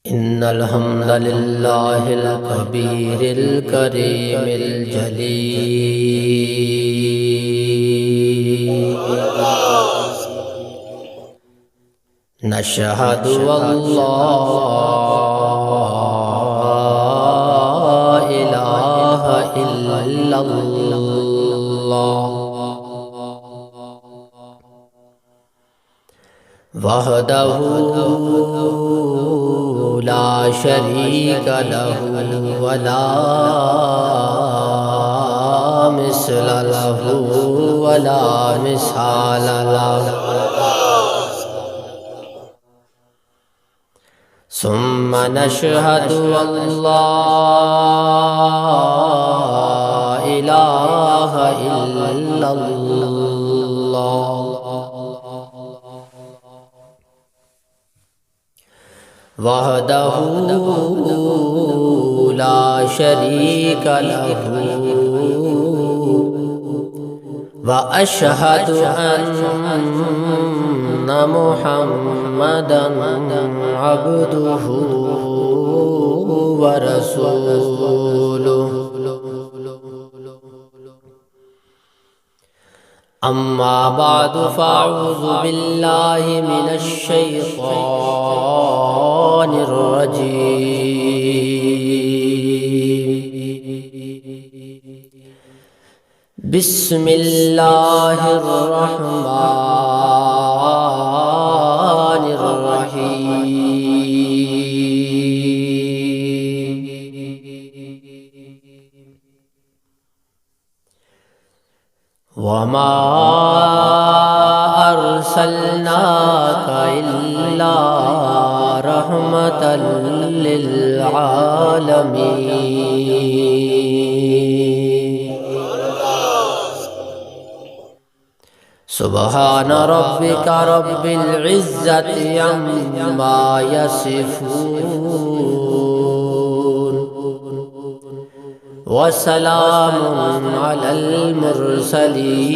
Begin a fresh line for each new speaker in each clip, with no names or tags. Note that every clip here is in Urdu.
إن الحمد لله الكبير الكريم الجليل نشهد أن لا إله إلا الله وحده لا شريك له ولا مثل له ولا مثال له ثم نشهد أن لا إله إلا الله وحده لا شريك له وأشهد أن محمدا عبده ورسوله أما بعد فأعوذ بالله من الشيطان الرجيم بسم الله الرحمن الرحيم وما أرسلناك إلا رحمة للعالمين سبحان ربك رب العزة عما يصفون وسلام على المرسلين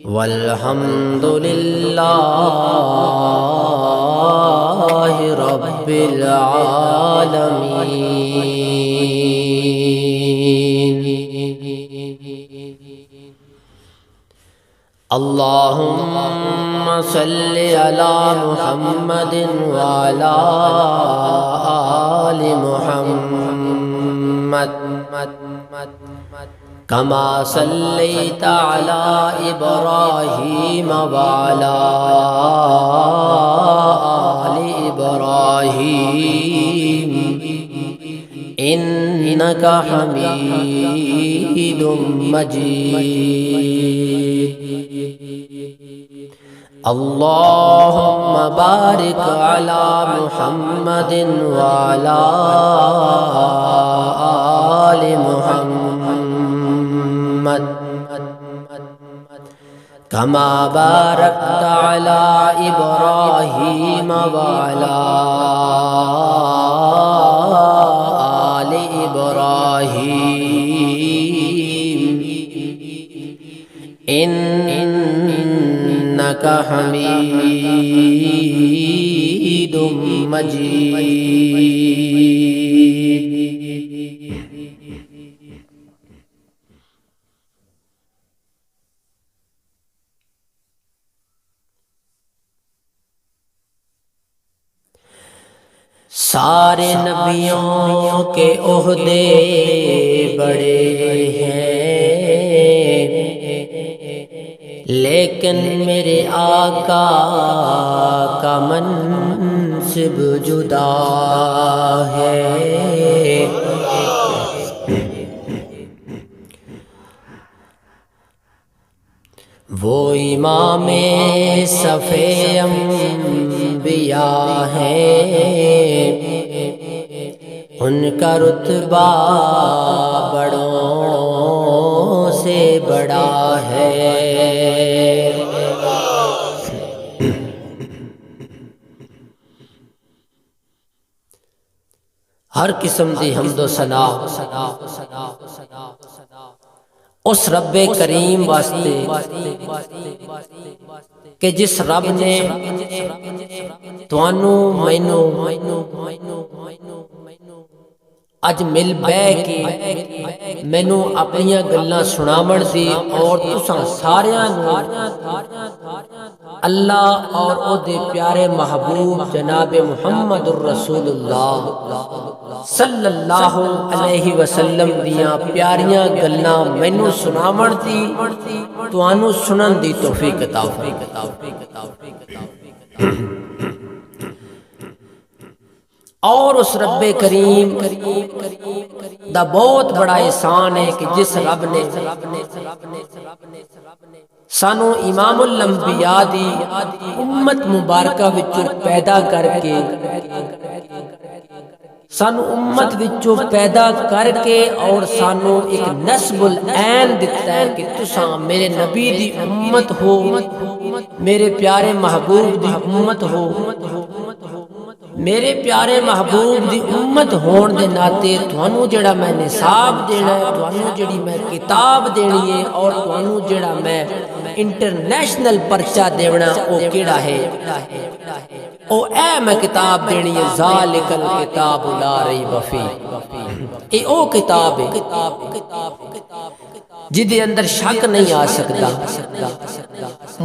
والحمد لله رب العالمين اللهم صل على محمد وعلى آل محمد كما صليت على إبراهيم وعلى آل إبراهيم إنك حميد مجيد اللهم بارك على محمد وعلى آل محمد كما باركت على إبراهيم وعلى آل إبراهيم إنك حميد مجيد سارے نبیوں کے عہدے بڑے ہیں لیکن میرے آقا کا منصب جدا ہے وہ امام صف انبیاء ہیں ان کا رتبہ بڑوں سے بڑا ہے ہر قسم دی حمد و ثنا اس رب کریم واسطے کہ جس رب نے تھانوں مینوں اج مل بہ کے مینوں اپنیاں گلاں سناون دی اور تساں ساریاں نوں اللہ اور او دے پیارے محبوب جناب محمد الرسول اللہ صلی اللہ علیہ وسلم دیاں پیاریاں گلاں مینوں سناون دی تانوں سنن دی توفیق عطا فرمائے۔ اور اس رب کریم دا بہت بڑا احسان ہے کہ جس رب نے سانو امام الانبیاء دی امت مبارکہ وچوں پیدا کر کے سانو امت وچوں پیدا کر کے اور سانو ایک نسب العین دتا ہے کہ تساں میرے نبی دی امت ہو، میرے پیارے محبوب دی امت ہو۔ میرے پیارے محبوب دی امت ہون دے ناتے تھانوں جڑا میں نصاب دینا ہے، تھانوں جڑی میں کتاب دینی ہے اور تھانوں جڑا میں انٹرنیشنل پرچہ دینا او کیڑا ہے؟ او اے میں کتاب دینی ہے ذالک الکتاب لا ریب فیہ، اے او کتاب ہے جدے اندر شک نہیں آ سکتا۔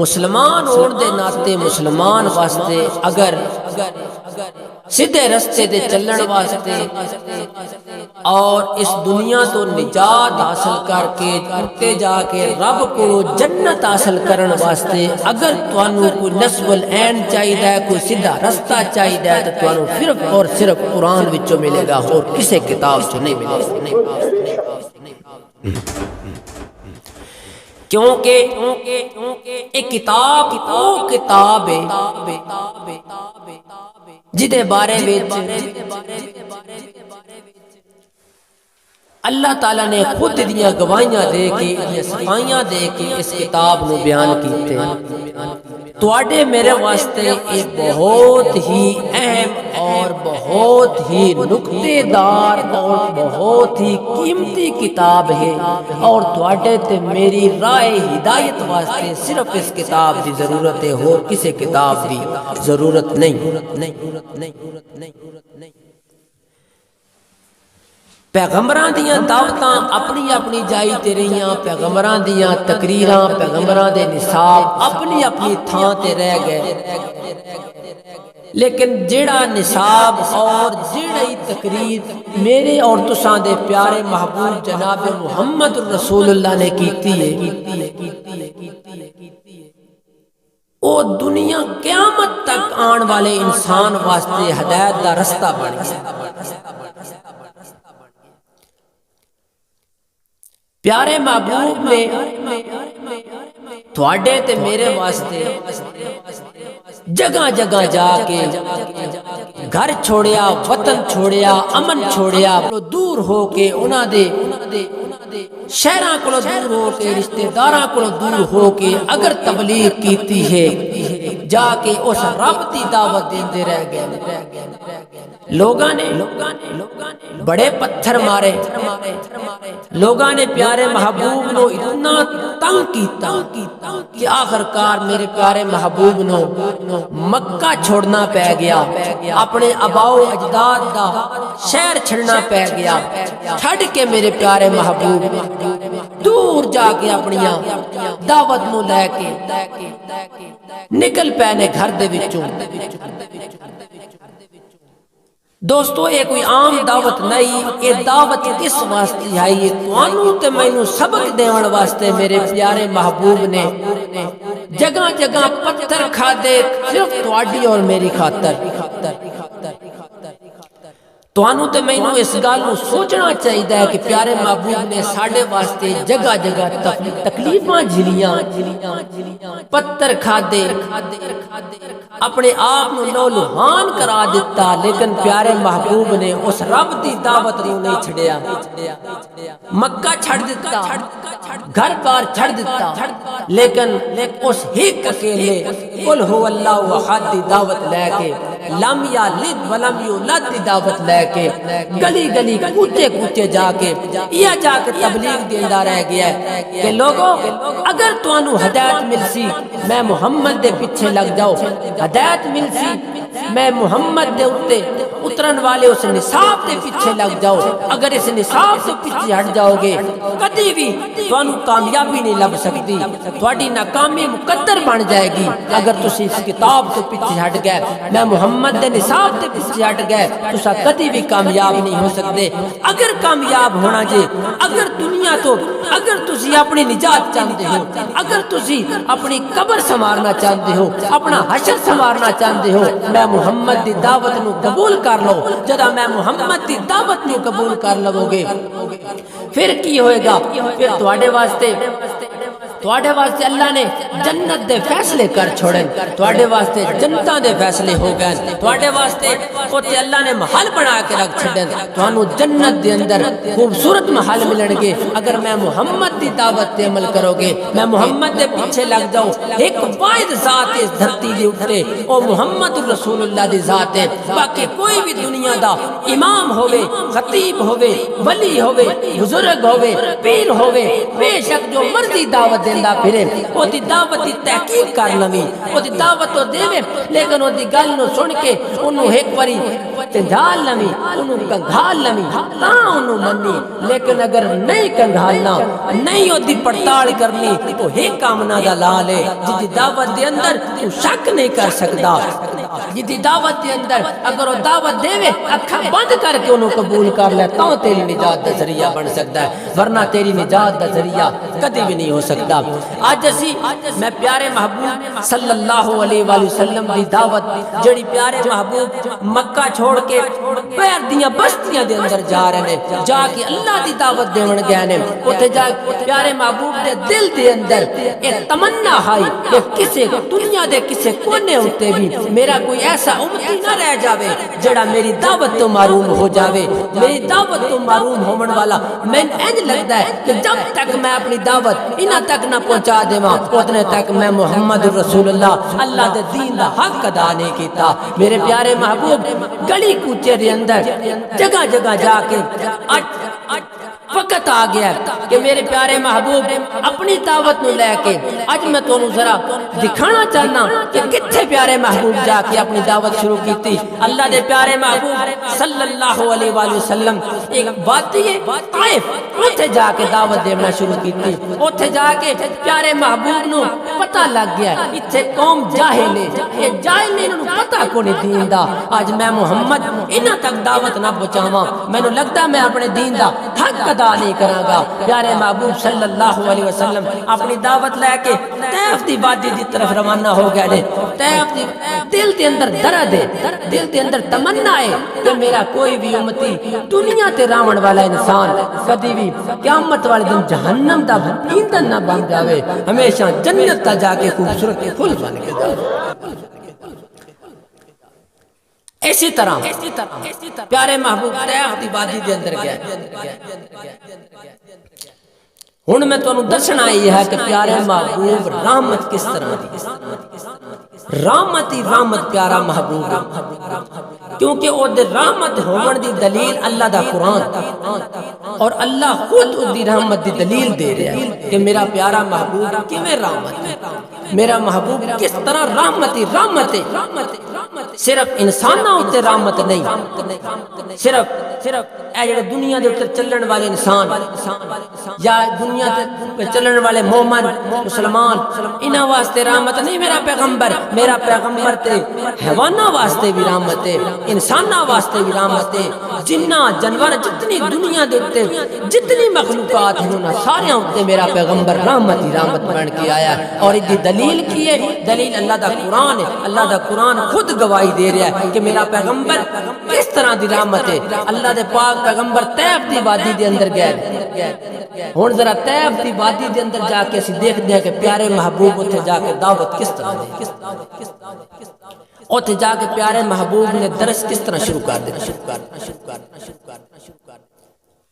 مسلمان ہون دے ناتے مسلمان واسطے اگر سیدھے رستے دے چلن واسطے اور اس دنیا تو نجات حاصل کر کے اتے جا کے رب کو جنت حاصل کرن واسطے اگر تانوں کوئی نسب العین چاہیدا ہے، کوئی سیدھا رستہ چاہیدا ہے تو تانوں صرف اور صرف قرآن وچوں ملے گا اور کسی کتاب سے نہیں ملے گا۔ کیونکہ ایک کتاب او کتاب ہے جدے بارے وچ اللہ تعالیٰ نے خود دیاں گواہیاں دے کے صفائیاں دے کے اس کتاب نو بیان کیتے۔ تواڈے میرے واسطے ایک بہت ہی اہم اور بہت ہی نقطے دار اور بہت ہی قیمتی کتاب ہے، اور تواڈے تے میری راہ ہدایت واسطے صرف اس کتاب دی ضرورت ہے، اور کسی کتاب دی ضرورت نہیں۔ پیغمبراں دیاں دعوتاں اپنی اپنی جائی تے رہیاں، پیغمبراں دیاں تقریراں، پیغمبراں دے نصاب اپنی اپنی تھاں تے رہ گئے، لیکن جیڑا نصاب اور جیڑی تقریر میرے اور تساں دے پیارے محبوب جناب محمد رسول اللہ نے کیتی ہے، او دنیا قیامت تک آن والے انسان واسطے ہدایت دا رستہ بن گیا۔ پیارے محبوب نے تواڈے تے میرے واسطے جگہ جگہ جا کے گھر چھوڑیا، وطن چھوڑیا، امن چھوڑیا، دور ہو کے انہاں دے شہراں کولوں دور ہو کے رشتہ داراں کولوں دور ہو کے اگر تبلیغ کیتی ہے، جا کے اس رب دی دعوت دیندے رہ گئے۔ لوگاں نے بڑے پتھر مارے، لوگاں نے پیارے محبوب نو اتنا تنگ کیتا کہ آخرکار میرے پیارے محبوب نو مکہ چھوڑنا پہ گیا، اپنے آباؤ اجداد دا شہر چھڑنا پہ گیا، چھڑ کے میرے پیارے محبوب دور جا کے اپنیاں دعوت نو لے کے نکل پے نے گھر دے وچوں۔ دوستو یہ کوئی عام دعوت نہیں، یہ دعوت اس واسطے آئی ہے تانوں تے مینوں سبق دیون واسطے میرے پیارے محبوب نے جگہ جگہ پتھر کھادے صرف تواڈی اور میری خاطر۔ تانوں تے مینوں اس گل نوں سوچنا چاہیدا ہے کہ پیارے محبوب نے ساڈے واسطے جگہ جگہ تکلیفاں جھلیاں، پتھر کھادے، اپنے آپ نو لوہان کرا دیتا، لیکن پیارے محبوب نے اس رب دی دعوت نو نہیں چھڑیا، مکہ چھڑ دیتا، گھر بار چھڑ دیتا، لیکن اس ایک اکیلے قل ہو اللہ احد دی دعوت لے کے، لم یلد ولم یولد دی دعوت لے کے گلی گلی کوچے کوچے جا کے یہ جا کے تبلیغ دیندا رہ گیا ہے کہ لوگوں اگر تانوں ہدایت مل سی میں محمد دے پیچھے لگ جاؤ، ہدایت مل سی میں محمد دے اتے اترن والے اس نصاب دے پیچھے لگ جاؤ. اگر اس نصاب سے پیچھے ہٹ جاؤ گے کدی بھی تانوں کامیابی نہیں لب سکتی. تہاڈی ناکامی مقدر بن جائے گی اگر تسی اس کتاب تو پیچھے ہٹ گئے. میں محمد دے نصاب تے پیچھے ہٹ گئے تسا کدی بھی کامیاب نہیں ہو سکتے. اگر کامیاب ہونا جے, اگر دنیا تو اگر تسی اپنی نجات چاہتے ہو, اگر تسی اپنی قبر سنوارنا چاہتے ہو, اپنا حشر سنوارنا چاہتے ہو, میں محمد دی دعوت نو قبول کر لو. جدا میں محمد دی دعوت نو قبول کر لو گے پھر کی ہوئے گا؟ پھر تواڈے واسطے اللہ نے جنت دے فیصلے کر چھوڑے, تواڈے واسطے جنتاں دے فیصلے ہو گئے, تواڈے واسطے اوتے اللہ نے محل بنا کے رکھ چھڈے. تانوں جنت دے اندر خوبصورت محل ملن گے اگر میں محمد دی دعوت تے عمل کرو گے. میں محمد دے پیچھے لگ جاؤ. ایک واحد ذات اس دھرتی دے اوپر او محمد رسول اللہ دی ذات ہے. باقی کوئی بھی دنیا دا امام ہوے, خطیب ہوے, ولی ہوے, بزرگ ہوے, پیر ہوے, بے شک جو مرضی دعوت دیندا پھرے او دی دعوت دی تحقیق کر لویں, او دی دعوت تو دے لیکن او دی گل نو سن کے اونوں ایک واری تنجال لویں, اونوں کنگھال لویں تاں اونوں منی. لیکن اگر نہیں کنگھالنا, نہیں او دی پڑتال کرنی, تو ایک کامنا دا لال ہے جس دی دعوت دے اندر تو شک نہیں کر سکدا. جدی دعوت دے اندر اگر وہ دعوت دے اکھاں بند کر کے انہوں قبول کر لے تو تیری نجات دا ذریعہ بن سکتا ہے, ورنہ تیری نجات دا ذریعہ کدی بھی نہیں ہو سکتا. آج اسی میں پیارے محبوب صلی اللہ علیہ وآلہ وسلم دی دعوت جڑی پیارے محبوب مکہ چھوڑ کے پیر دیاں بستیاں دے اندر جا رہے ہیں, جا کے اللہ دی دعوت دیون گئے نے. اوتھے جا پیارے محبوب دے دل دے اندر ایک تمنا آئی کہ کسے دنیا دے کسے کونے ہوتے بھی میرا کوئی ایسا امتی نہ رہ جاوے جڑا میری دعوت تو معروم ہو جاوے. میری دعوت تو معروم ہومن والا میں انج لگتا ہے کہ جب تک میں اپنی دعوت انہاں تک نہ پہنچا دیواں اتنے تک میں محمد رسول اللہ دے دین دا حق ادا نہیں کیتا. میرے پیارے محبوب گلی کوچے دے اندر جگہ جگہ جا کے وقت آ گیا کہ میرے پیارے محبوب اپنی دعوت نو لے کے اج میں تانوں ذرا دکھانا چاہنا کہ کتھے پیارے محبوب جا کے اپنی دعوت شروع کیتی. اللہ دے پیارے محبوب صلی اللہ علیہ وآلہ وسلم ایک وادی طائف اوتھے جا کے دعوت دینا شروع کیتی. اوتھے جا کے پیارے محبوب نو پتہ لگ گیا ایتھے قوم جاہل ہے, یہ جاہل نے انہوں پتہ کو نہیں دین دا. اج میں محمد انہاں تک دعوت نہ پہنچاواں مینوں لگدا میں اپنے دین دا حق ادا نہیں کراں گا. پیارے محبوب صلی اللہ علیہ وسلم اپنی دعوت لے کے طائف دی وادی دی طرف روانہ ہو گئے نے. طائف دی دل دے اندر درد ہے, دل دے اندر تمنا ہے کہ میرا کوئی بھی امتی دنیا تے راون والا انسان کبھی بھی قیامت والے دن جہنم دا ایندھن نہ بن جاوے, ہمیشہ جنت تا جا کے خوبصورت پھول بن کے جاوے. اسی طرح پیارے محبوب طائف دی وادی دے اندر گئے. ہن میں تانوں دسنا یہ ہے کہ پیارے محبوب رحمت کس طرح دی رحمت ہی رحمت پیارا محبوب, کیونکہ او دے رحمت ہون دی دلیل اللہ دا قرآن اور اللہ خود او دی رحمت دی دلیل دے رہا ہے کہ میرا پیارا محبوب کیویں رحمت ہے, میرا محبوب کس طرح رحمت ہی رحمت ہے. صرف انساناں تے رحمت نہیں, صرف اے جڑے دنیا دے اوپر چلن والے انسان یا دنیا تے چلن والے مومن مسلمان انہاں واسطے رحمت نہیں. میرا پیغمبر تے حیواناں واسطے بھی رحمت ہے, انساناں واسطے بھی رحمت ہے. جنہ جانور جتنی دنیا دے اوپر جتنی مخلوقات ہیں انہاں سارے اوپر میرا پیغمبر رحمت ہی رحمت بن کے آیا ہے. اور اس دی دلیل کی ہے؟ دلیل اللہ دا قرآن ہے. اللہ دا قرآن خود گواہی دے رہا ہے کہ میرا پیغمبر کس طرح دی رحمت ہے. اللہ دے پاک پیغمبر طائف دی وادی دے اندر گئے. ہن ذرا طائف دی وادی دے اندر جا کے اسی دیکھتے ہیں کہ پیارے محبوب اتھے جا کے دعوت کس طرح دی, اتھے جا کے پیارے محبوب نے درس کس طرح شروع کر دیا.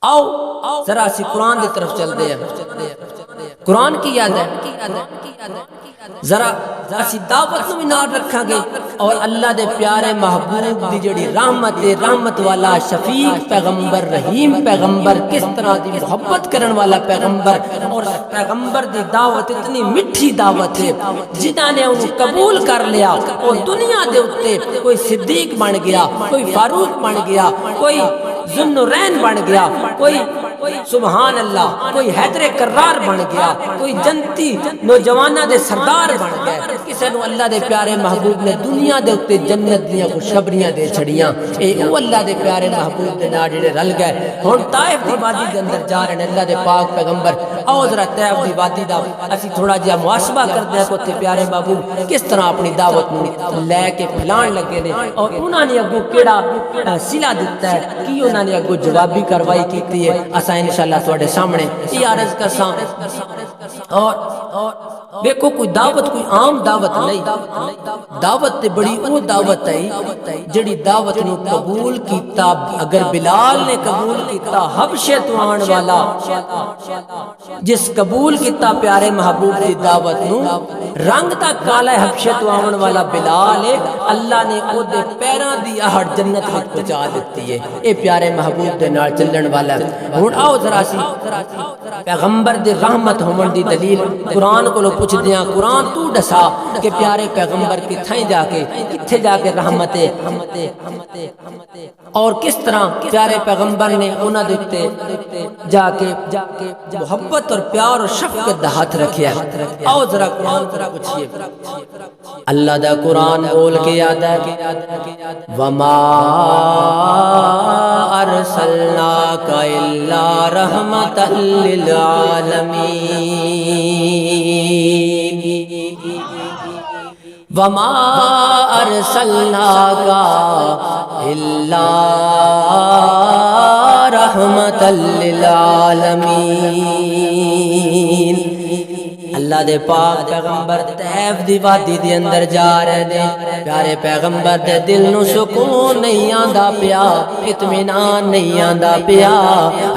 آؤ ذرا سی قرآن دی طرف چل دے ہیں، قرآن کی یاد ہے، ذرا اسی دعوت نو بھی نال رکھاں گے اور اللہ دے پیارے محبوب دی جڑی رحمت ہے، رحمت والا شفیق پیغمبر، رحیم پیغمبر، کس طرح دی محبت کرن والا پیغمبر، اور پیغمبر دی دعوت اتنی میٹھی دعوت ہے جنہاں نے انہوں قبول کر لیا اور دنیا دے اتے کوئی صدیق بن گیا، کوئی فاروق بن گیا، کوئی ذوالنورین بن گیا، کوئی سبحان اللہ کوئی حیدر کرار بن گیا، کوئی جنتی نوجوانہ دے سردار بن گئے، کسے نو اللہ دے پیارے محبوب نے دنیا دے اتے جنت دیاں خوشخبریاں دے چھڑیاں، اے او اللہ دے پیارے محبوب دے نال جڑے رل گئے ہن طائف دی وادی دے اندر جا رہے ہیں اللہ دے پاک پیغمبر۔ آؤ ذرا طائف دی وادی دا اسی تھوڑا جہا محاسبہ کرتے ہیں کہ تے پیارے محبوب کس طرح اپنی دعوت نو لے کے پھیلان لگے نے، اور انہاں نے اگوں کیڑا صلہ دتا ہے، کی انہاں نے اگوں جوابی کاروائی کیتی ہے، اساں انشاءاللہ تواڈے سامنے یہ عرض کرساں۔ اور دیکھو کوئی دعوت کوئی عام دعوت نہیں، دعوت تے بڑی او دعوت ہے جڑی دعوت نو قبول کیتا، اگر بلال نے قبول کیتا حبشے تو آن والا، جس قبول کیتا پیارے محبوب دی دعوت نو، رنگ تا کالا حبشے تو آن والا بلال ہے، اللہ نے او دے پیراں دی آہٹ جنت وچ پہنچا دتی ہے، اے پیارے محبوب دے نال چلن والا۔ ہن آؤ ذرا سی پیغمبر دے رحمت ہون دی دلیل قرآن کو پوچھ دیاں، قرآن تو دسا کہ پیارے پیغمبر کتھائیں جا کے کتھے جا کے رحمت ہے، اور کس طرح پیارے پیغمبر نے انہاں دے تے جا کے محبت اور پیار اور شفقت دا ہاتھ رکھیا۔ آؤ ذرا قرآن ذرا پوچھئے، اللہ دا قرآن بول کے یاد ہے وما ارسلناک الا رحمت للعالمین، وما ارسلناک الا رحمت للعالمین۔ اللہ دے پاک پیغمبر طیف دی وادی دے اندر جا رہے نے، پیارے پیغمبر دے دل نو سکون نہیں آندا پیا، اطمینان نہیں آندا پیا،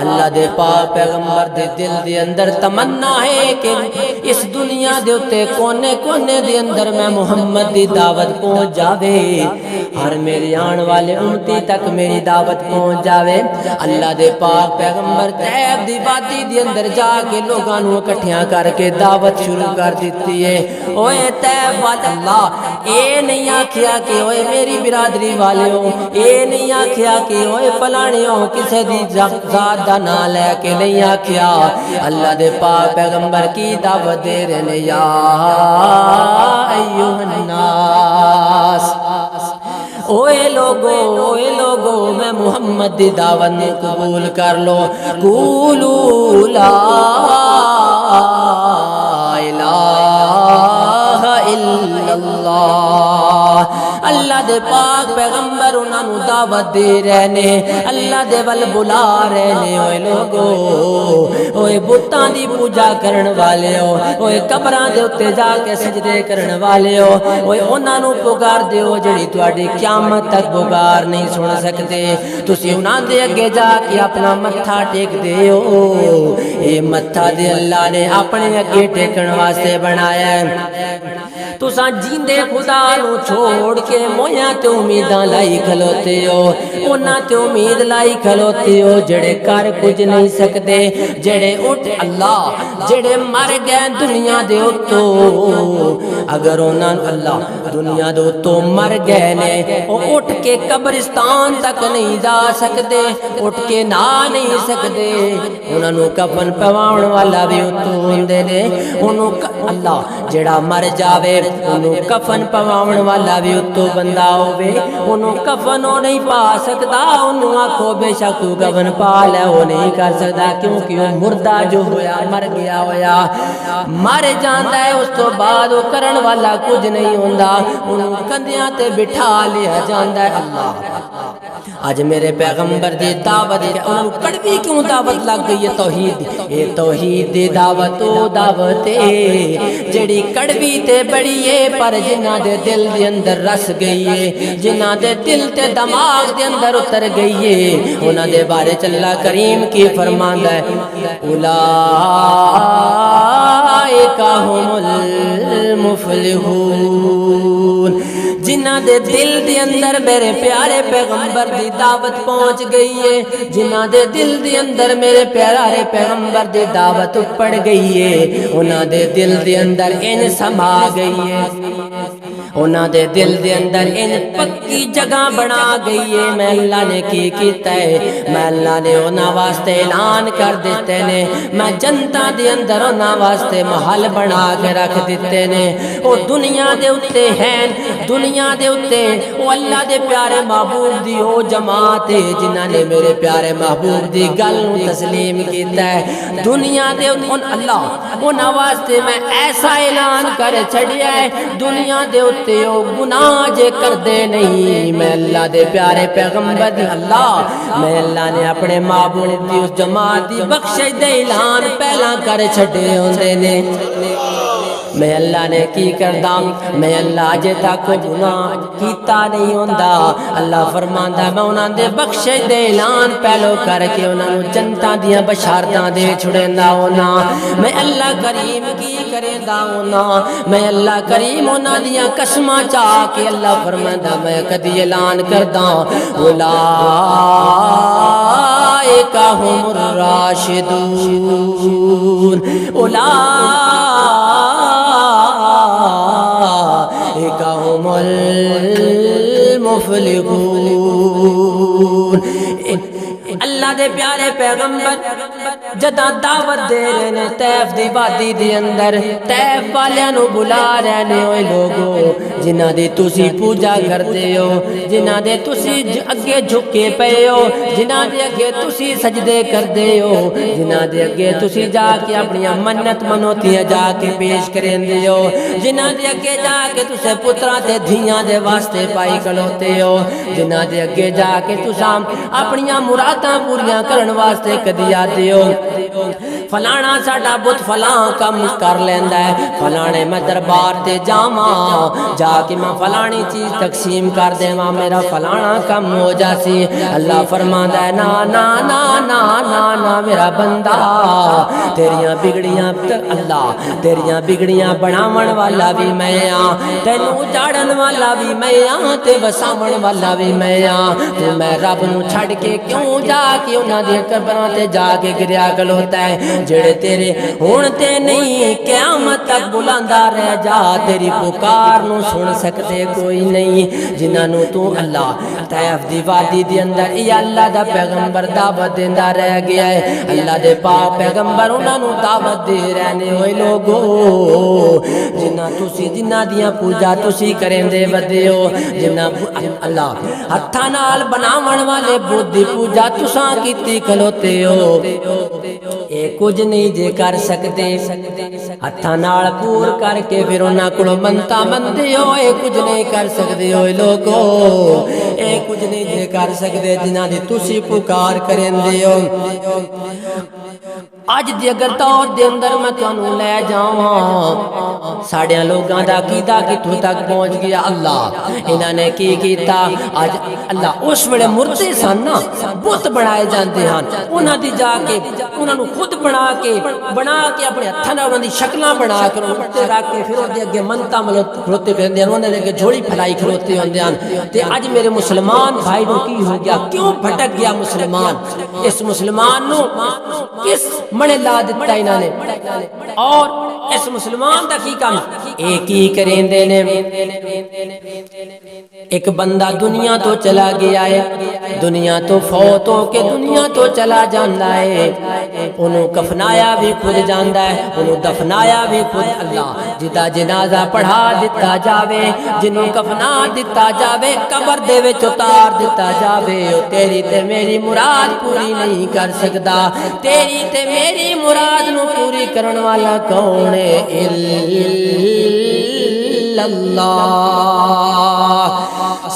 اللہ دے پاک پیغمبر دے دل دے اندر تمنا ہے کہ اس دنیا دے اتے کونے کونے دے اندر میں محمد دی دعوت پہنچ جاوے، ہر میری آن والے امتی تک میری دعوت پہنچ جاوے۔ اللہ دے پاک پیغمبر طیف دی وادی دے اندر جا کے لوگاں نو اکٹھیاں کر کے دعوت شروع کر دیتی ہے۔ اوے طیف والے اللہ اے نہیں آکھیا کہ اوے میری برادری والے ہو، اے نہیں آکھیا کہ اوے فلانے ہو، کسے دی ذات دا نام لے کے نہیں آکھیا، اللہ دے پاک پیغمبر کی دعوت دے رہے نے، یا ایوہ الناس، اوے لوگو میں محمد دی دعوت نے قبول کر لو، قولوا لا الہ الا اللہ۔ اللہ دے پاک پیغمبر انہاں نو دعوت دے رہے نے، اللہ دے ول بلا رہے نے، اوے لوگو اوے بتاں دی پوجا کرن والے ہو، اوے قبراں دے اوتے جا کے سجدے کرن والے ہو، اوے انہاں نو پکار دیو جڑی تواڈی قیامت تک پکار نہیں سن سکتے، تسی انہاں دے اگے جا کے اپنا متھا ٹیک دیو، اے متھا دے اللہ نے اپنے اگے ٹیکن واسطے بنایا ہے۔ تساں جیندے خدا نو چھوڑ کے مویاں تے امیداں لائی کھلوتے ہو، انہاں تے امید لائی کھلوتے ہو جڑے کر کچھ نہیں سکتے، جڑے اٹھ اللہ جڑے مر گئے دنیا دے اتو، اگر انہاں اللہ دنیا دے اتو مر گئے نے، او اٹھ کے قبرستان تک نہیں جا سکتے، اٹھ کے نہ نہیں سکتے، انہاں نو کفن پواؤن والا بھی اتو ہوندے نے، انہوں اللہ جڑا مر جاوے انہوں کفن پواؤن والا بھی اتو بندہ ہوئے، انہوں کفن ہو نہیں پا سکتا، انہوں آکھو بے شک تو کفن پا لے ہو نہیں کر سکتا، کیونکہ وہ مردہ جو ہویا مر گیا ہویا مر جاندہ ہے، اس تو بعد وہ کرن والا کچھ نہیں ہوندہ، انہوں کندیاں تے بٹھا لیا جاندہ ہے۔ اللہ اج میرے پیغمبر دی دعوت انہوں کڑوی کیوں دعوت لگ گئی ہے توحید اے توحید دی دعوت او دعوت اے جڑی کڑوی تے بڑی ہے پر جنہاں دے دل دے اندر رس گئی ہے جنہاں دے دل تے دماغ دے اندر اتر گئی ہے انہاں دے بارے اللہ کریم کی فرماندا ہے اولائک هم المفلحون جنہاں دے دل دے اندر میرے پیارے پیغمبر دی دعوت پہنچ گئی ہے جنہاں دے دل دے اندر میرے پیارے پیغمبر دی دعوت پڑ گئی ہے انہاں دے دل دے اندر ان سما گئی ہے انہاں دے دل دے اندر ان پکی جگہ بنا گئی ہے میں اللہ نے کی کیتا ہے میں اللہ نے انہاں واسطے اعلان کر دیتے نے میں جنتا دے اندر انہاں واسطے محل بنا کے رکھ دیتے نے او دنیا دے اتے ہیں دنیا دے اتے او اللہ دے پیارے محبوب دی او جماعت ہے جنہاں نے میرے پیارے محبوب دی گل نو تسلیم کیتا ہے دنیا دے ان اللہ انہاں واسطے میں ایسا اعلان کر چھڑیا ہے دنیا دے اتے او گناہ جے کر دے نہیں میں اللہ دے پیارے پیغمبر دی اللہ نے اپنے محبوب دی اس جماعت دی بخشش دے اعلان پہلا کر چھڑے ہوندے نے میں اللہ نے کی کردہ میں اللہ جے تک گناہ کیتا نہیں ہوندا اللہ فرماندا میں انہاں دے بخشش دے اعلان پہلو کر کے انہاں نوں جنتاں دیاں بشارتاں دے چھڑیندا ہونا میں اللہ کریم کی کریندا ہونا میں اللہ کریم انہاں دیاں قسماں چا کے اللہ فرماندا میں کدی اعلان کردا اولائک هم الراشدون اولئک هم المفلحون اللہ دے پیارے پیغمبر جداں دعوت دے رہے نے طیف دی وادی دے اندر طیف والیاں نو بلا رہے نے اوے لوگو جنہاں دی تسی پوجا کردے ہو جنہاں دے تسی اگے جھکے پئے ہو جنہاں دے اگے تسی سجدے کردے ہو جنہاں دے اگے تسی جا کے اپنی منت منوتیاں جا کے پیش کریندے ہو جنہاں دے اگے جا کے تسے پتراں تے دھیاں دے واسطے پائی کھلوتے ہو جنہاں دے اگے جا کے تساں اپنی مراداں پوریاں کرن واسطے کدی آتے ہو فلانا ساڈا بت فلاں کم کر لیندا ہے فلانے میں دربار تے جاواں جا کے میں فلانی چیز تقسیم کر دیواں میرا فلانا کم ہو جاسی اللہ فرماندا ہے نا نا نا نا نا نا میرا بندہ تیریاں بگڑیاں اللہ تیریاں بگڑیاں بناون والا بھی میں ہاں تینوں اجاڑن والا بھی میں ہاں تے وساون والا بھی میں ہاں تو میں رب نو چھڑ کے کیوں جا کے انہاں دے قبراں تے جا کے گریا کھلوتا ہے جڑے تیرے ہون تے نہیں قیامت تک بلاندا رہ جا تیری پکار نو سن سکتے کوئی نہیں جنہاں نو تو اللہ طیف دی وادی دی اندر اے اللہ دا پیغمبر دعوت دیندا رہ گیا ہے اللہ دے پاک پیغمبر انہاں نو دعوت دے رہنے ہوئے لوگو جنہاں دیاں پوجا تسی کریندے ودے ہو جنہاں اللہ ہتھاں نال بناون والے بت دی پوجا تساں کیتی کھلوتے ہو اے کچھ نہیں جے کر سکتے ہتھاں نال پور کر کے پھر انہاں کولوں منتا مندے ہو اے کچھ نہیں کر سکتے ہو لوگو اے کچھ نہیں جے کر سکتے جنہاں دی تسی پکار کریندے ہو اج دی اگر دور دے اندر میں تانوں لے جاواں ساڈے لوگاں دا عقیدہ کتھوں تک پہنچ گیا اللہ انہاں نے کی کیتا اج اللہ اس ویلے مردے سن نا بت بنائے جاندے ہن انہاں دی جا کے انہاں نو خود بنا کے اپنے ہتھاں نال انہاں دی شکلاں بنا کے اوتے رکھ کے پھر اودے اگے منتا کھلوتے پھردے ہن انہاں دے اگے جھولی پھلائی کھلوتے ہوندے ہن تے اج میرے مسلمان بھائی نو کی ہو گیا کیوں بھٹک گیا مسلمان اس مسلمان نو کس منے لا دتا انہاں نے اور اس مسلمان دا کی کام ایک ہی کریندے نے ایک بندہ دنیا تو چلا گیا ہے دنیا تو فوت ہو کے دنیا تو چلا جاندا ہے انہوں کفنایا بھی خود جاندا ہے انہوں دفنایا بھی خود اللہ جدا جنازہ پڑھا دتا جاوے جنہوں کفنا دتا جاوے قبر دے وچ اتار دتا جاوے تیری تے میری مراد پوری نہیں کر سکدا تیری تے میری مراد نو پوری کرن والا کون ہے اللہ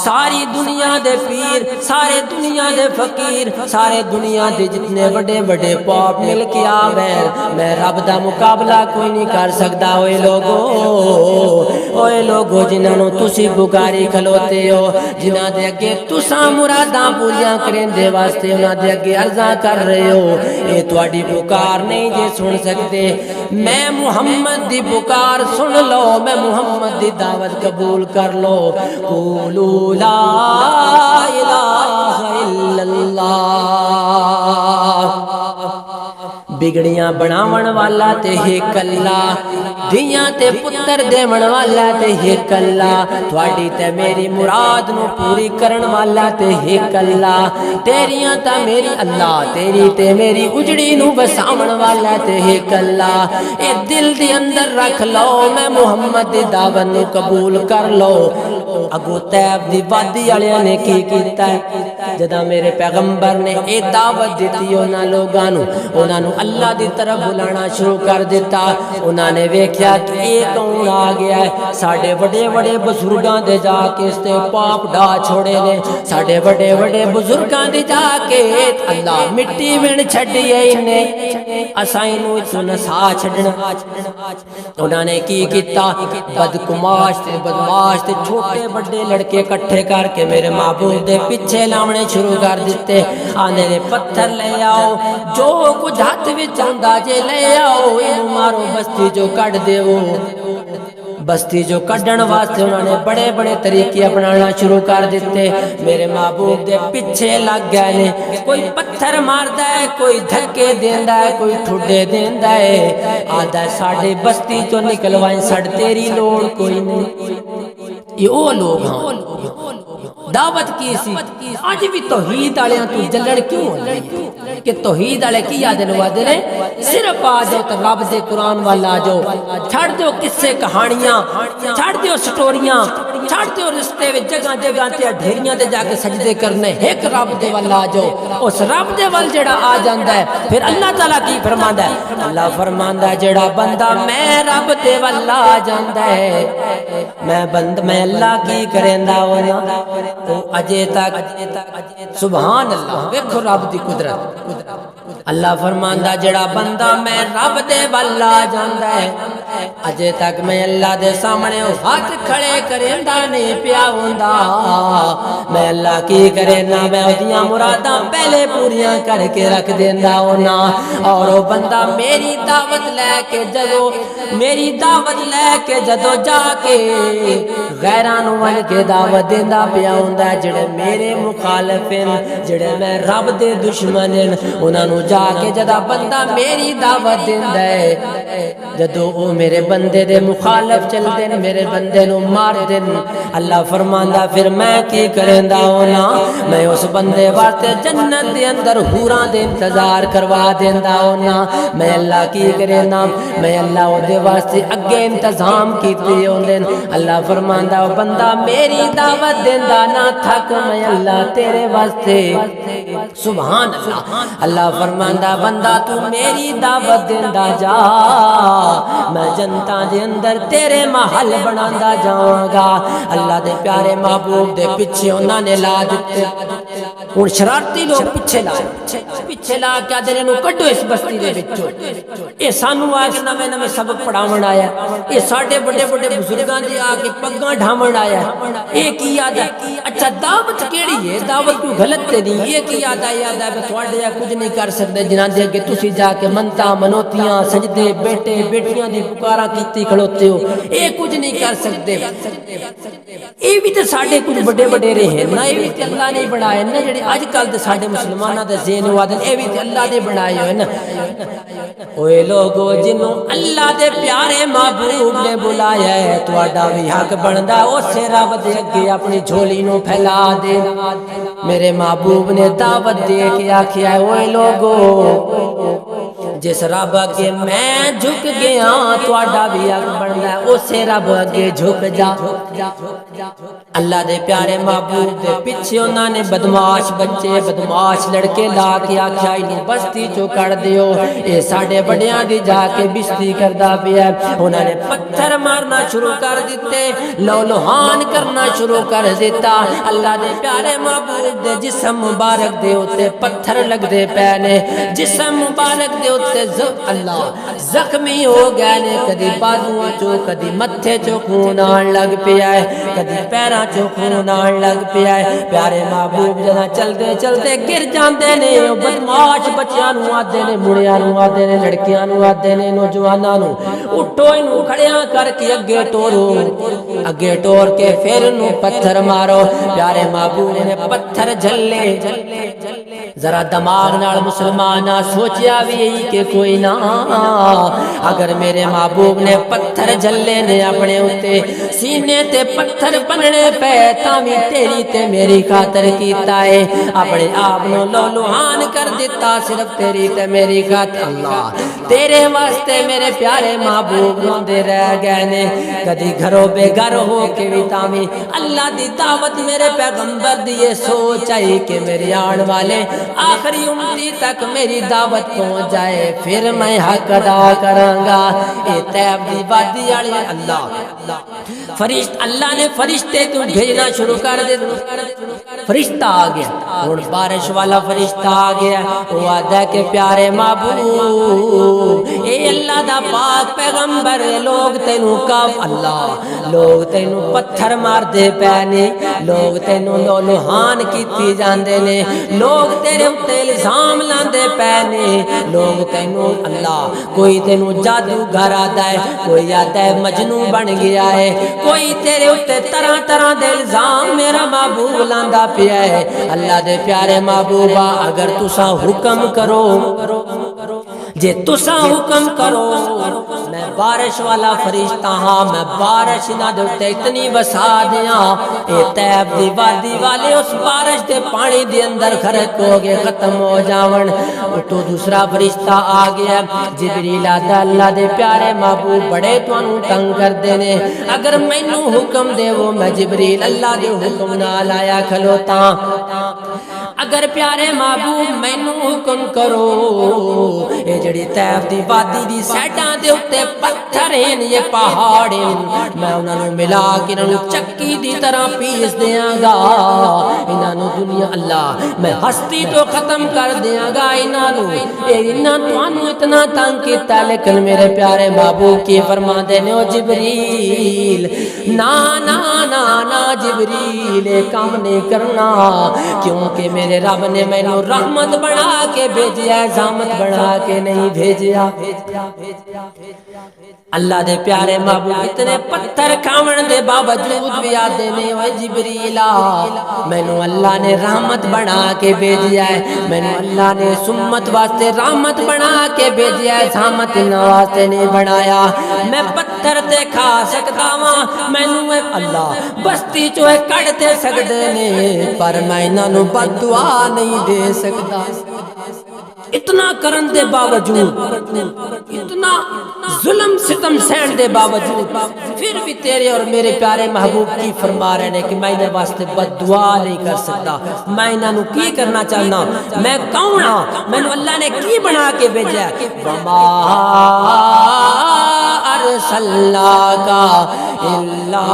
ساری دنیا دے پیر، سارے دنیا دے فقیر، سارے دنیا دے جتنے بڑے بڑے پاپ مل کے آویں، میں رب دا مقابلہ کوئی نہیں کر سکتا۔ اوے لوگو جنہاں نوں تسی پکاری کھلوتے ہو، جنہاں دے اگے تساں مراداں پوریاں کرن دے واسطے انہاں دے اگے عرضاں کر رہے ہو، اے تہاڈی پکار نہیں جے سن سکتے۔ میں محمد دی پکار سن لو، میں محمد دی دعوت قبول کر لو۔ قولوا لا الہ الا اللہ۔ بگڑیاں بناون والا تے ایک اللہ، دیاں تے پتر دیون والا تے ایک اللہ، تواڈی تے میری مراد نو پوری کرن والا تے ایک اللہ، تیریاں تے میری اللہ، تیری تے میری اجڑی نو بساون والا تے ایک اللہ۔ اے دل دے اندر رکھ لو، میں محمد دی دعوت نو قبول کر لو۔ اگو طیب دی وادی والےاں نے کی کیتا ہے، جداں میرے پیغمبر نے اے دعوت دتی انہاں لوگاں نو، انہاں نو اللہ دی طرف بلانا شروع کر دیتا۔ انہاں نے ویکھیا کہ اے کون آ گیا ہے، ساڈے بڑے بڑے بزرگاں دے جا کے اس تے پاپ ڈا چھوڑے نے، ساڈے بڑے بڑے بزرگاں دے جا کے اللہ مٹی وین چھڈی ہے نے، اساں اینو اتوں نسا چھڈنا۔ انہاں نے کی کیتا، بدکماش تے بدماش تے چھوٹے بڑے لڑکے کٹھے کر کے میرے محبوب دے پیچھے لاونے شروع کر دیتے۔ آنے نے پتھر لے آؤ، جو کچھ ہاتھ وچ ہوندا جے لے آؤ، اینو مارو بستی جو کڈ دیو۔ بستی جو کڈن واسطے انہوں نے بڑے بڑے طریقے اپنانا شروع کر دیتے۔ میرے محبوب دے پیچھے لگ گئے نے، کوئی پتھر ماردا ہے، کوئی دھکے دیندا ہے، کوئی ٹھڈے دیندا ہے، آدھا ساڈے بستی چوں نکلوائیں، سڑ تیری لوڑ کوئی نہیں۔ یہ او لوگ ہاں دعوت کی سی، اج بھی توحید والیاں تو جلن کیوں ہوندی ہے کہ توحید والے کی آدن وعدے نے، صرف آ جاؤ تو رب دے قرآن والا آ جاؤ، چھڑ دیو قصے کہانیاں، چھڑ دیو سٹوریاں، چھڑ دیو رشتے وچ جگہ جگہ تے ڈھیریاں تے جا کے سجدے کرنے، ایک رب دے والا آ جاؤ۔ اس رب دے وال جڑا آ جاندا ہے، پھر اللہ تعالیٰ کی فرماندا ہے، اللہ فرماندا ہے جڑا بندہ میں رب دے والا آ جاندا ہے، میں اللہ کی کریندا ہونا تو اجے تک سبحان اللہ، ویکھو رب دی قدرت۔ اللہ فرماندا جڑا بندہ میں رب دے والا جاندا ہے، اجے تک میں اللہ دے سامنے ہاتھ کھڑے کریندا نہیں پیا ہوندا، میں اللہ کی کرینا، میں اودیاں مراداں پہلے پوریاں کر کے رکھ دیندا ہونا۔ اور وہ بندہ میری دعوت لے کے جدو، میری دعوت لے کے جدو جا کے غیراں نوں ون کے دعوت دیندا پیا ہوندا، جڑے میرے مخالف ہیں، جڑے میں رب دے دشمن ہیں، انہاں نوں جا کے جدا بندہ میری دعوت دیندا ہے، جدو او میرے بندے دے مخالف چلدے نے، میرے بندے نوں مار دین، اللہ فرماندا پھر میں کی کریندا ہونا، میں اس بندے واسطے جنت دے اندر حوراں دے انتظار کروا دیندا ہونا۔ میں اللہ کی کرینا، میں اللہ او دے واسطے اگے انتظام کیتے ہوندے، اللہ فرماندا او بندہ میری دعوت دیندا نہ تھک، میں اللہ تیرے واسطے سبحان اللہ۔ اللہ فرماندا بندہ تو میری دعوت دیندا جا، میں جنتاں دے اندر تیرے محل بناندا جاواں گا۔ اللہ دے پیارے محبوب دے پیچھے انہاں نے لا دتے، ہن شرارتی لوگ پیچھے لا کے آدھے نو کڈو اس بستی دے وچوں، اے سانو آ کے نویں نویں سبق پڑھاون آیا، اے ساڈے بڑے بڑے بزرگاں دے آ کے پگاں ڈھاون آیا، اے کی یاد ہے؟ اچھا دعوت کیڑی ہے؟ دعوت کوئی غلط تے نہیں، یہ کی یاد ہے؟ یاد ہے کہ تواڈے کچھ نہیں کر سکدے جنہاں دے اگے تسی جا کے منتاں منوتیاں سجدے بیٹے بیٹیاں دی پکاراں کیتی کھڑوتے ہو، اے کچھ نہیں کر سکدے۔ اے بھی تے ساڈے کچھ بڑے بڑے رہے نا، اے بھی تے اللہ نے بنائے نا، جڑے اج کل دے ساڈے مسلماناں دے ذہن وادن، اے بھی تے اللہ نے بنائے ہوئے نا۔ اوے لوگو جنوں اللہ دے پیارے محبوب نے بلایا ہے، تواڈا بھی حق بندا اسے رب دے اگے اپنی جھولی نو پھیلا دے۔ میرے محبوب نے دعوت دے کے آکھیا ہے اوے لوگو جس رب اگے میں جھک گیا تہاڈا بھی حق بندا ہے اسے رب اگے جھک جا اللہ دے پیارے محبوب دے پیچھے انہاں نے بدماش بچے بدماش لڑکے لا کے آکھیا اینوں بستی چوں کڈ دیو اے ساڈے بڑیاں دی جا کے بستی کردا پیا انہاں نے پتھر مارنا شروع کر دیتے لو لوہان کرنا شروع کر دیتا اللہ دے پیارے محبوب دے جسم مبارک دے اوتے پتھر لگ دے پے نے جسم مبارک دے اوتے اللہ زخمی ہو گئے نے کدی بازواں چوں کدی متھے چوں خون آن لگ پیا ہے کدی پیراں چوں خون آن لگ پیا ہے پیارے محبوب جنا چلدے چلدے گر جاندے نے او بدماش بچیاں نوں آدے نے مڑیاں نوں آدے نے لڑکیاں نوں آدے نے نوجواناں نوں اٹھو اینوں کھڑیاں کر کے اگے ٹورو اگے ٹور کے پھر نوں پتھر مارو پیارے محبوب نے پتھر جھلے ذرا دماغ نال مسلمان سوچیا بھی کہ کوئی نہ اگر میرے محبوب نے پتھر جھلے نے اپنے اتے سینے تے پتھر بننے پے تاں وی تیری تے میری خاطر کیتا ہے اپنے آپ نو لو لوہان کر دیتا صرف تیری تے میری خاطر اللہ تیرے واسطے میرے پیارے محبوب روندے رہ گئے نے کدی گھروں بے گھر ہو کے بھی تاں وی اللہ دی دعوت میرے پیغمبر دی یہ سوچ آئی کہ میرے آن والے آخری امتی تک میری دعوت پہنچ جائے پھر میں حق ادا کراں گا اے طیب دی وادی والے اللہ فرشت اللہ نے فرشتے تو بھیجنا شروع کر دے فرشتہ آ گیا اور بارش والا فرشتہ آ گیا وہ آدھا کہ پیارے محبوب اے اللہ دا پاک پیغمبر لوگ تینوں کاف اللہ لوگ تینوں پتھر مار دے پینے لوگ تینوں لو لوہان کیتی جاندے نے لوگ تیرے اتے الزام لاندے پینے لوگ تینوں اللہ کوئی تینوں جادوگر آتا ہے کوئی آتا ہے مجنوں بن گیا ہے کوئی تیرے اتے طرح طرح دے الزام میرا محبوب لاندا پیا ہے اللہ دے پیارے محبوبا اگر تساں حکم کرو جے تساں حکم کرو میں بارش والا فرشتہ ہاں میں بارش نہ دے اتنی وسا دیاں اے طیب دی وادی والے اس بارش دے پانی دے اندر غرق ہو گئے ختم ہو جاون تو دوسرا فرشتہ آ گیا جبریل آتا اللہ دے پیارے محبوب بڑے تانوں تنگ کر دینے اگر مینوں حکم دے وہ میں جبریل اللہ دے حکم نال آیا کھلوتا اگر پیارے محبوب مینوں حکم کرو اے جڑی طیب دی وادی دی سائیڈاں دے اوتے پتھر ہیں یہ پہاڑ ہیں میں انہاں نوں ملا کے انہاں نوں چکی دی طرح پیس دیاں گا انہاں نوں دنیا اللہ میں ہستی تو ختم کر دیاں گا انہاں نوں انہاں تانوں اتنا تنگ کیتا لیکن میرے پیارے محبوب کی فرماندے نے او جبریل نا نا نا نا جبریل کام نہیں کرنا کیونکہ میرے رب نے مینوں رحمت بنا کے بھیجیا ہے زحمت بنا کے نہیں بھیجیا اللہ دے پیارے محبوب اتنے پتھر کھاون دے باوجود بھی آدے نے اوے جبریلا مینوں اللہ نے رحمت بنا کے بھیجیا ہے مینوں اللہ نے سمت واسطے رحمت بنا کے بھیجیا ہے زحمت واسطے نہیں بنایا میں پتھر تے کھا سکدا واں مینوں اللہ بستی چوں کڈ تے سکدے نے پر میں انہاں نوں بد دعا نہیں دے سکدا اتنا کرن دے باوجود اتنا ظلم ستم سہن دے باوجود پھر بھی تیرے اور میرے پیارے محبوب کی فرما رہے ہیں کہ میں انہیں واسطے بد دعا نہیں کر سکتا میں انہاں نوں کی کرنا چاہنا میں کون ہاں میں اللہ نے کی بنا کے بھیجا ہے وما ارسلناک الا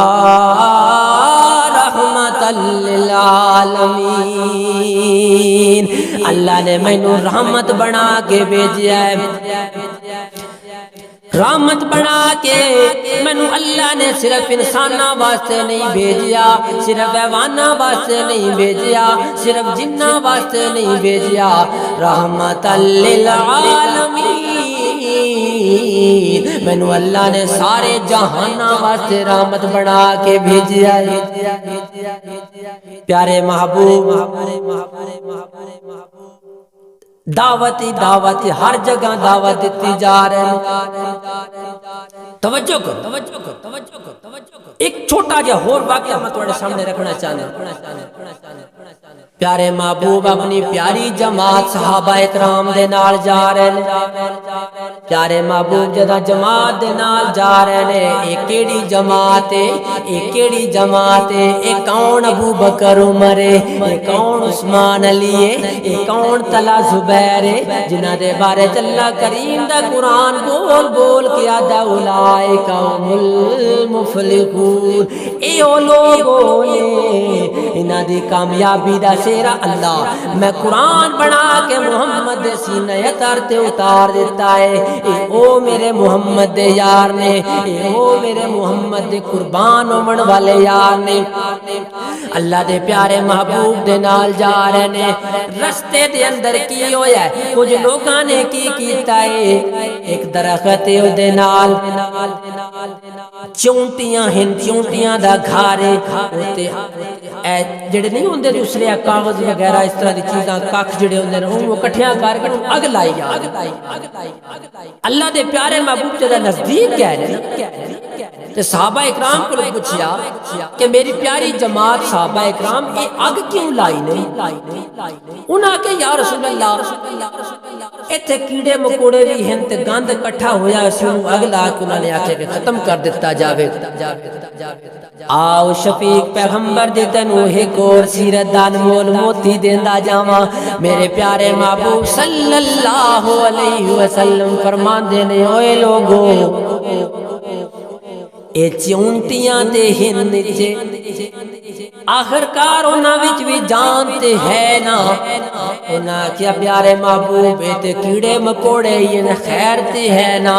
رحمت للعالمین اللہ نے مینوں رحمت بنا کے بھیجا ہے رحمت بنا کے مینوں اللہ نے صرف انساناں واسطے نہیں بھیجیا صرف حیواناں واسطے نہیں بھیجیا صرف جناں واسطے نہیں بھیجیا رحمت للعالمین مینوں اللہ نے سارے جہاناں واسطے رحمت بنا کے بھیجیا ہے پیارے محبوب دعوت ہی دعوت ہر جگہ دعوت دیتی جا رہے توجہ کرو توجہ کرو توجہ کرو توجہ کرو ایک چھوٹا جہا اور واقعہ میں تمہارے سامنے رکھنا چاہتا پیارے محبوب اپنی پیاری جماعت صحابہ اکرام دے نال جا رہے ہیں پیارے محبوب جدا جماعت دے نال جا رہے ہیں اے کیڑی جماعت ہے اے کیڑی جماعت ہے اے کون ابو بکر عمر ہے اے کون عثمان علی ہے اے کون طلحہ زبیر ہے جنہاں دے بارے اللہ کریم دا قرآن بول بول کے آدھا اولئک هم المفلحون اے او لوگوں نے انہاں دی کامیابی دا سیرا اللہ میں قرآن بنا کے محمد دے سینہ اتر تے اتار دیتا ہے اے او میرے محمد دے یار نے اے او میرے محمد دے قربان ہومن والے یار نے اللہ دے پیارے محبوب دے نال جا رہے نے رستے دے اندر کی ہویا ہے کچھ لوگاں نے کی کیتا ہے ایک درخت ہے دے نال چونٹیاں ہیں چونٹیاں دا گھارے ہوتے جڑے نہیں ہوندے دوسرے کاغذ وغیرہ اس طرح دی چیزاں کاکھ جڑے ہوندے نے وہ کٹھیاں کر کے اگ لائی جا اللہ دے پیارے محبوب جدا نزدیک کہہ رہے تے صحابہ اکرام کو پوچھیا کہ میری پیاری جماعت صحابہ اکرام یہ اگ کیوں لائی نہیں انہاں کہ یا رسول اللہ ایتھے کیڑے مکوڑے بھی ہیں تے گند کٹھا ہویا اسی اگ لا کے انہوں نے آکھے کہ ختم کر دیتا جاوے آؤ شفیق پیغمبر دے تینو ایک اور سیرت دان مول موتی دیندا جاواں میرے پیارے محبوب صلی اللہ علیہ وسلم فرماندے نے اوے لوگو اے چونٹیاں تے ہن چے آخرکار انہاں وچ بھی جان تے ہے نا انہاں کیا پیارے محبوب تے کیڑے مکوڑے یہ خیر تے ہے نا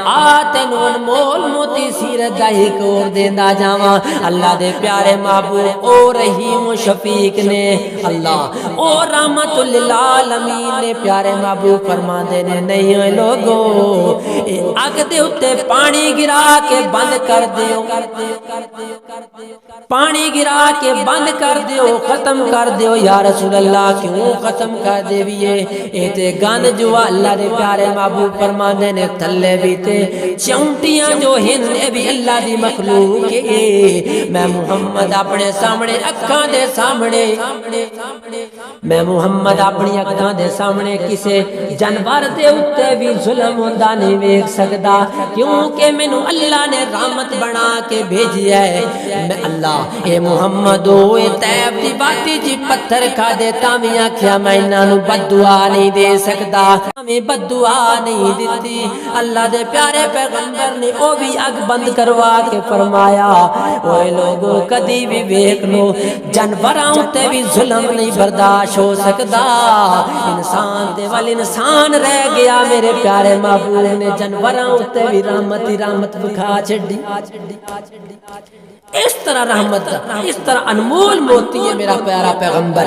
آتن مول موتی سیرت دا ایک اور دیندا جاواں اللہ دے پیارے محبوب او رحیم و شفیق نے اللہ او رحمت للعالمین نے پیارے محبوب فرماندے نے نہیں ہوئے لوگو اگ دے اتے پانی گرا کے بند کر دیو پانی گرا کے بند کر دیو ختم کر دیو یا رسول اللہ کیوں ختم کر دے بھی اے تے گند جو اللہ دے پیارے محبوب فرماندے نے تھلے بھی تے چونٹیاں جو ہیں بھی اللہ دی مخلوق ہے میں محمد اپنے سامنے اکھاں دے سامنے میں محمد اپنی اکھاں دے سامنے کسے جانور دے اوتے بھی ظلم ہوندا نہیں ویکھ سکدا کیونکہ مینوں اللہ نے رحمت بنا کے بھیجیا ہے میں اللہ اے محمد اے طیب دی باتی جی پتھر کھا دے تاویں آکھیا میں انہاں نوں بد دعا نہیں دے سکدا میں بد دعا نہیں دتی اللہ دے پیارے پیغمبر نے او بھی اگ بند کروا کے فرمایا اوے لوگو کدی بھی ویکھ لو جانوراں تے بھی ظلم نہیں برداشت ہو سکدا انسان دے ول انسان رہ گیا میرے پیارے محبوب نے جانوراں تے بھی رحمت ہی رحمت بکھا چھڈی اس طرح رحمت اس طرح انمول موتی ہے میرا پیارا پیغمبر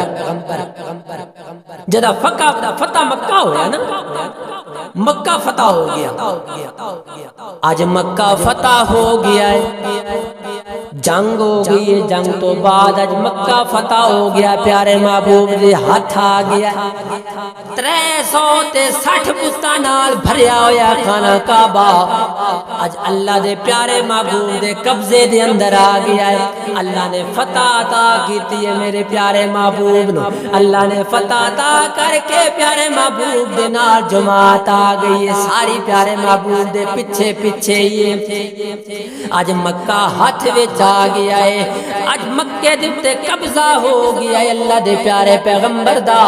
جدا فتح مکہ ہویا نا مکہ فتح ہو گیا آج مکہ فتح ہو گیا ہے جنگ ہو گئی ہے جنگ تو بعد آج مکہ فتح ہو گیا پیارے محبوب دے ہاتھ آ گیا 360 بتاں نال بھریا ہویا خانہ کعبہ آج اللہ دے پیارے محبوب دے قبضے دے اندر آ گیا ہے اللہ نے فتح عطا کیتی ہے میرے پیارے محبوب نو اللہ نے فتح عطا کر کے پیارے محبوب دے نال جماعت آ گئی ہے ساری پیارے محبوب دے پیچھے پیچھے یہ آج مکہ ہاتھ وچ آ گیا ہے آج مکے دے تے قبضہ ہو گیا ہے اللہ دے پیارے پیغمبر دا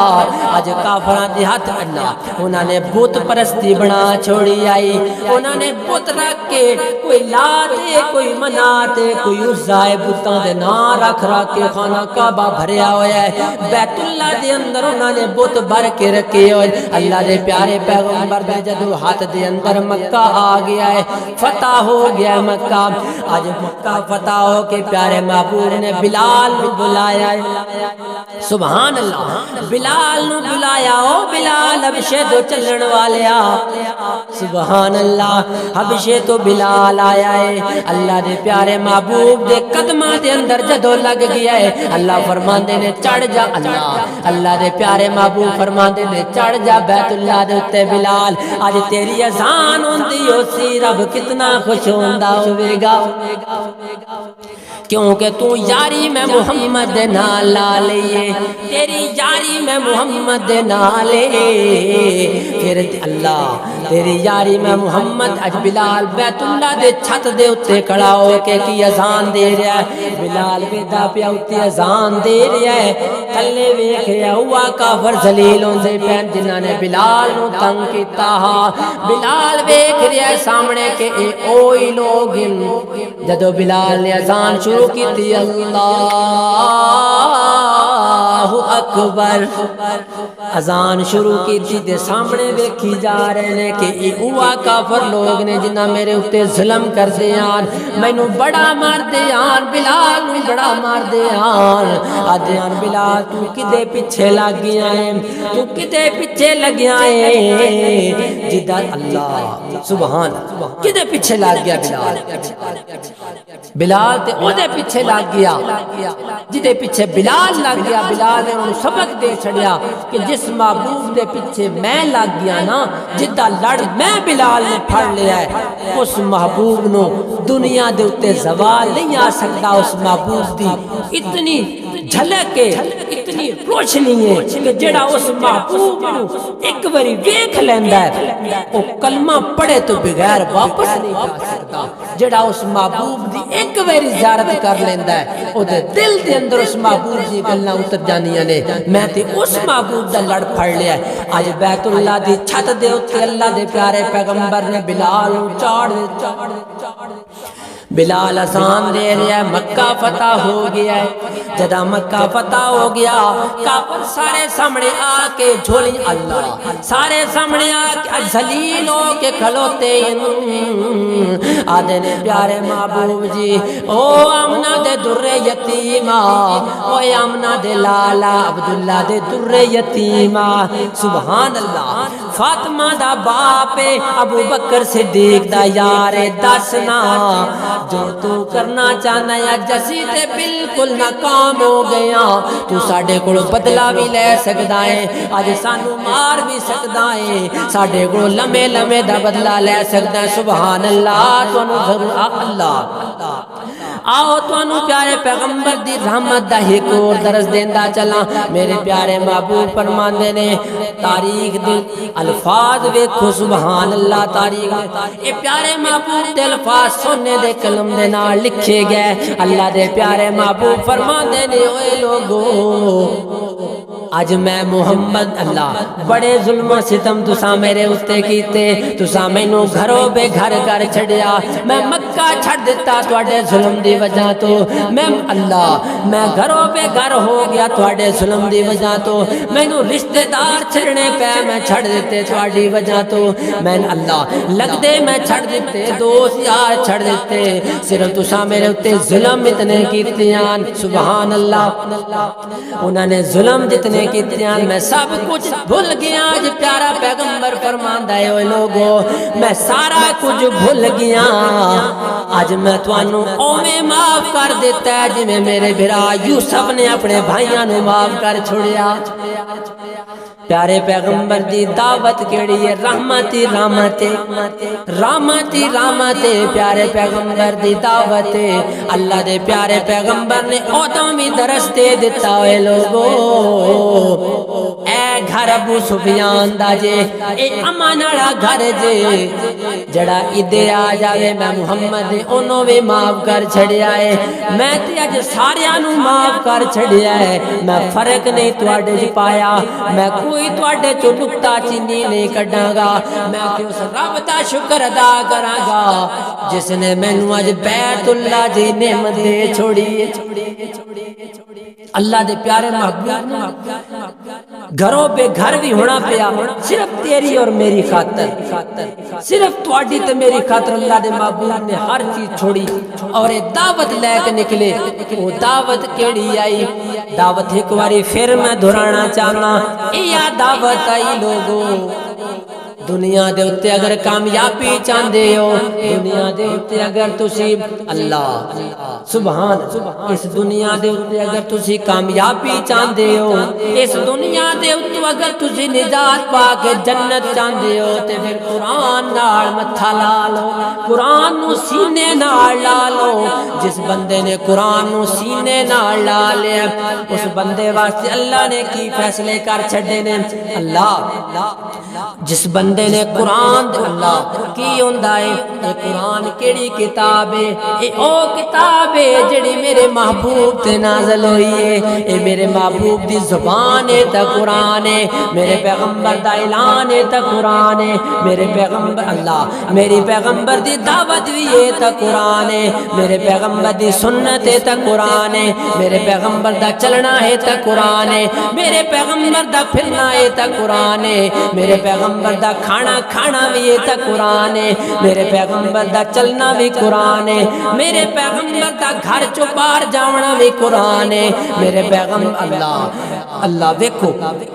آج کافراں دے ہاتھ اللہ انہاں نے بت پرستی بنا چھوڑی آئی انہاں نے بت رکھ کے کوئی لات کوئی منات کوئی عزا بتاں دے نام رکھ کے خانہ کعبہ بھریا ہویا ہے بیت اللہ دے اندر انہاں نے بت بھر کے رکھے ہوئے اللہ دے پیارے پیغمبر دے جدو ہاتھ دے اندر مکہ آ گیا ہے فتح ہو گیا ہے مکہ آج مکہ فتح ہو کے پیارے محبوب نے بلال بھی بلایا ہے سبحان اللہ بلال نو بلایا او بلال اب شہدو چلن والیا سبحان اللہ حبشے تو بلال آیا ہے اللہ دے پیارے محبوب دے قدماں دے اندر جدو لگ گیا ہے اللہ فرماندے نے چڑھ جا اللہ دے پیارے محبوب فرماندے نے چڑھ جا بیت اللہ دے اتے بلال آج تیری اذان ہوندی ہو سی رب کتنا خوش ہوندا ہوے گا کیونکہ تو یاری میں محمد دے نال لا لئیے تیری یاری میں محمد دے نال پھر اللہ تیری یاری میں محمد اج بلال بیت اللہ دے چھت دے اتے کھڑا ہو کے کی اذان دے رہا ہے بلال ویدا پیا اتے اذان دے رہا ہے تھلے ویکھ رہا ہوا کافر ذلیل ہوندے پین جنہاں نے بلال نو تنگ کیتا بلال ویکھ رہا ہے سامنے کہ اے اوہی لوگ جدو بلال نے اذان شروع کی تھی اللہ اکبر اذان شروع کی تھی دے سامنے ویکھی جا رہے نے کہ اے اوہ کافر لوگ نے جنہ میرے اتے ظلم کر دیان مینوں بڑا مار دیان بلال نو بڑا مار دیان آدیان بلال تو کدے پیچھے لگ گیا ہے تو کدے پیچھے لگیا ہے جدہ اللہ سبحان کدے پیچھے لگ گیا بلال تے او دے پیچھے لگ گیا جدے پیچھے بلال لگ گیا بلال نے انہوں سبق دے چھڑیا کہ جس محبوب دے پیچھے میں لگ گیا نا جدہ لڑ میں بلال نے پھڑ لیا ہے اس محبوب نو دنیا دے اتے زوال نہیں آ سکتا اس محبوب دی اتنی جھلک کے اتنی روشنی ہے کہ جڑا اس محبوب نو ایک باری ویکھ لیندا ہے او کلمہ پڑھے تو بغیر واپس نہیں جا سکتا جڑا اس محبوب دی ایک باری زیارت کر لیندا ہے او دے دل دے اندر اس محبوب دی گلاں اتر جانیاں نے میں تے اس محبوب دا لڑ پھڑ لیا ہے اج بیت اللہ دی چھت دے اوتے اللہ دے پیارے پیغمبر نے بلال نو چاڑ بلال اذان دے رہا ہے مکہ فتح ہو گیا ہے جدا مکہ فتح ہو گیا کافر سارے سامنے آ کے جھولی اللہ سارے سامنے آ کے ذلیل ہو کے کھلوتے آدھے نے پیارے محبوب جی او آمنہ دے در یتیمہ او آمنہ دے لالا عبداللہ دے در یتیمہ سبحان اللہ فاطمہ دا باپ ابو بکر صدیق دا یار دسنا جو تو کرنا چاہنا یا جسی تے بالکل ناکام ہو گیا تو ساڑھے کو بدلا بھی لے سکتا ہے آج سانو مار بھی سکتا ہے ساڑھے کو لمے لمے دا بدلا لے سکتا ہے سبحان اللہ تو انو ضرور اللہ آؤ تو انو پیارے پیغمبر دی رحمت دا ایک اور درس دیندہ چلا میرے پیارے محبوب فرماندے نے تاریخ دے الفاظ ویکھو سبحان اللہ تاریخ اے پیارے محبوب دے الفاظ سننے دے قلم دے نال لکھے گئے اللہ دے پیارے محبوب فرماندے نے اوے لوگو آج میں محمد اللہ بڑے ظلم و ستم تسا میرے اتے کیتے تسا مینوں گھروں بے گھر کر چھڑیا میں مکہ چھڑ دیتا تواڈے ظلم دی وجہ تو میں اللہ میں گھروں بے گھر ہو گیا تواڈے ظلم دی وجہ تو مینوں رشتہ دار چھڑنے پے میں چھڑ دیتے تواڈی وجہ تو میں اللہ لگ دے میں چھڑ دیتے دوست یار چھڑ دیتے صرف تسا میرے اتے ظلم اتنے کیتیاں سبحان اللہ انہوں نے ظلم جتنے کیتیاں میں سب کچھ بھول گیا آج پیارا پیغمبر فرماندا ہے اوے لوگو میں سارا کچھ بھول گیا آج میں توانوں اوویں معاف کر دیتا ہے جی میں میرے بھرا یوسف نے اپنے بھائیاں نو معاف کر چھوڑیا پیارے پیغمبر دی دعوت کیڑی ہے رحمتی رحمت رحمتی رحمت پیارے پیغمبر دی دعوت اللہ دے پیارے پیغمبر نے اوتوں بھی درس دے دیتا ہوئے لوگو اے گھر ابو سفیان دا جے اے امانڑا گھر جے جڑا ادھے آ جاوے میں محمد انہوں بھی معاف کر چھڑیا ہے میں تے اج ساریاں نو معاف کر چھڑیا ہے میں فرق نہیں تواڈے وچ پایا میں کوئی تواڈے چوں نکتا چینی نہیں کڈاں گا میں کہ اس رب دا شکر ادا کراں گا جس نے مینوں اج بیت اللہ دی نعمت دے چھوڑی اللہ دے پیارے محبوب گھروں پہ گھر بھی ہونا پیا صرف تیری اور میری خاطر صرف تواڈی تے میری خاطر اللہ دے محبوب نے ہر چیز چھوڑی اور ایک دعوت لے کے نکلے وہ دعوت کیڑی آئی دعوت ایک باری پھر میں دہرانا چاہنا یہ دعوت آئی لوگوں دنیا دے اتے اگر کامیابی چاہندے ہو، دنیا دے اتے اگر تسی اللہ سبحان اس دنیا دے اتے اگر تسی کامیابی چاہندے ہو، اس دنیا دے اتے اگر تسی نجات پا کے جنت چاہندے ہو تے پھر قرآن نال متھا لا لو، قرآن نو سینے نال لا لو۔ جس بندے نے قرآن نو سینے نال لا لیا اس بندے واسطے اللہ نے کی فیصلے کر چھڑے نے۔ اللہ جس بندے نے قرآن اللہ کی ہوندا ہے، اے قرآن کیڑی کتاب ہے؟ اے او کتاب ہے جڑی میرے محبوب تے نازل ہوئی ہے، اے میرے محبوب دی زبان ہے تے قرآن ہے، میرے پیغمبر دا اعلان ہے تے قرآن ہے، میرے پیغمبر اللہ میری پیغمبر دی دعوت بھی ہے تے قرآن ہے، میرے پیغمبر دی سنت ہے تے قرآن ہے، میرے پیغمبر دا چلنا ہے تے قرآن ہے، میرے پیغمبر دا پھرنا ہے تے قرآن ہے، میرے پیغمبر دا کھانا کھانا بھی ہے تے قرآن ہے، میرے پیغمبر دا چلنا بھی قرآن ہے، میرے پیغمبر دا گھر چوں باہر جانا بھی قرآن ہے، میرے پیغمبر اللہ دیکھو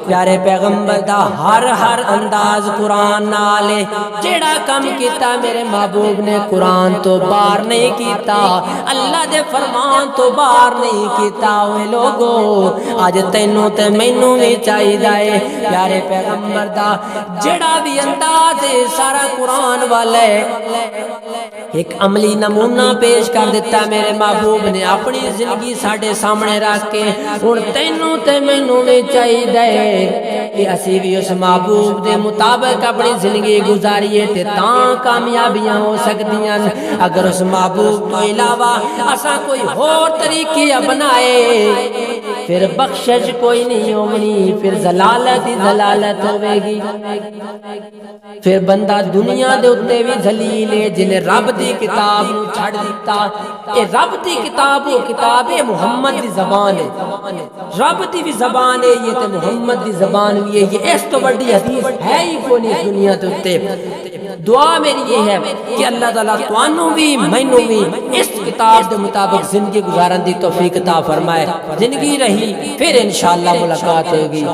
پیارے پیغمبر دا ہر انداز قرآن نال ہے، جیڑا کم کیتا میرے محبوب نے قرآن تو باہر نہیں کیتا، اللہ دے فرمان تو باہر نہیں کیتا۔ اوے لوگو آج تینوں تے مینوں بھی چاہیے پیارے پیغمبر دا جڑا بھی انداز ہے سارا قرآن والا ہے۔ ایک عملی نمونہ پیش کر دیتا میرے محبوب نے اپنی زندگی ساڈے سامنے رکھ کے، ہن تینوں تے مینوں بھی چاہیے کہ اسی بھی اس محبوب دے مطابق اپنی زندگی گزاریے تے تاں کامیابیاں ہو سکدیاں۔ اگر اس محبوب تو علاوہ اساں کوئی اور طریقے اپنائے پھر بخشش کوئی نہیں ہونی، پھر ضلالت ہی ضلالت ہوے گی، پھر بندہ دنیا دے اتے بھی ذلیل ہے جنہیں رب دی کتاب نو چھڑ دیتا۔ اے رب دی کتاب وہ کتاب ہے محمد دی زبان ہے، رب دی بھی زبان ہے یہ تے محمد دی زبان بھی ہے، یہ اس تو بڑی حدیث ہے ہی کوئی نہیں دنیا دے اتے۔ دعا میری یہ ہے کہ اللہ تعالیٰ توانوں بھی مینوں بھی اس کتاب دے مطابق زندگی گزارن دی توفیق عطا فرمائے۔ زندگی رہی پھر انشاءاللہ ملاقات ہوگی۔